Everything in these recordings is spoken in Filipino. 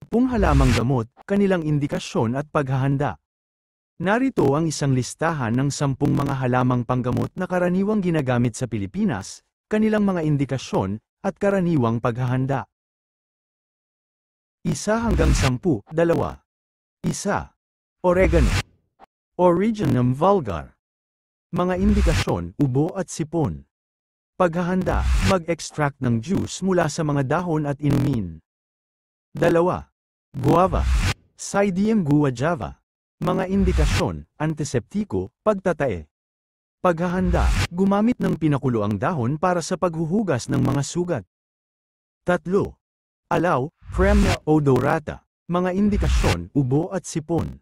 10 halamang gamot, kanilang indikasyon at paghahanda. Narito ang isang listahan ng 10 mga halamang panggamot na karaniwang ginagamit sa Pilipinas, kanilang mga indikasyon, at karaniwang paghahanda. 1 hanggang 10, 2. 1. Oregano. Originum vulgar. Mga indikasyon, ubo at sipon. Paghahanda, mag-extract ng juice mula sa mga dahon at inumin. 2. Guava. Psydium guajava. Mga indikasyon, antiseptiko, pagtatae. Paghahanda, gumamit ng pinakulo ang dahon para sa paghuhugas ng mga sugat. 3. Alaw, Premna odorata. Mga indikasyon, ubo at sipon.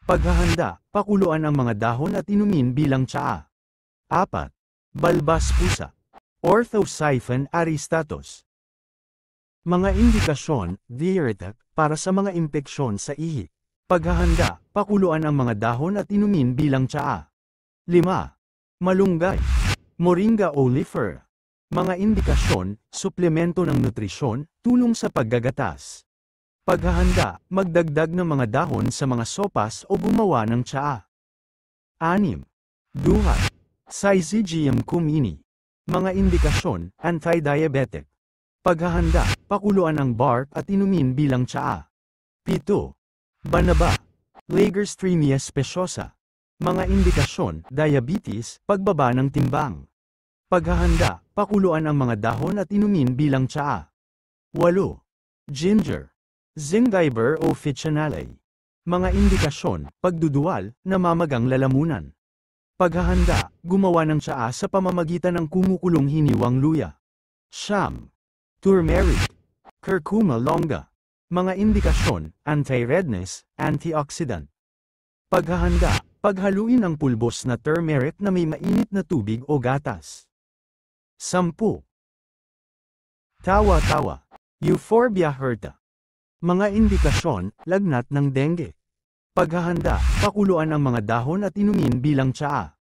Paghahanda, pakuluan ang mga dahon at inumin bilang tsaa. 4. Balbas pusa. Orthosiphon aristatus. Mga indikasyon, diuretic, para sa mga impeksyon sa ihi. Paghahanda, pakuluan ang mga dahon at inumin bilang tsaa. 5. Malunggay. Moringa oleifera. Mga indikasyon, suplemento ng nutrisyon, tulong sa paggagatas. Paghahanda, magdagdag ng mga dahon sa mga sopas o gumawa ng tsaa. 6. Duhat. Syzygium cumini. Mga indikasyon, anti-diabetic. Paghahanda, pakuluan ang bark at inumin bilang tsaa. 7. Banaba. Lagerstemia speciosa. Mga indikasyon, diabetes, pagbaba ng timbang. Paghahanda, pakuluan ang mga dahon at inumin bilang tsaa. 8. Ginger. Zingiber officinale. Mga indikasyon, pagduduwal, namamagang lalamunan. Paghahanda, gumawa ng tsaa sa pamamagitan ng kumukulong hiniwang luya. 9. Turmeric. Curcuma longa. Mga indikasyon, anti-redness, antioxidant. Paghahanda, paghaluin ang pulbos na turmeric na may mainit na tubig o gatas. 10. Tawa-tawa. Euphorbia hirta. Mga indikasyon, lagnat ng dengue. Paghahanda, pakuluan ang mga dahon at inumin bilang tsaa.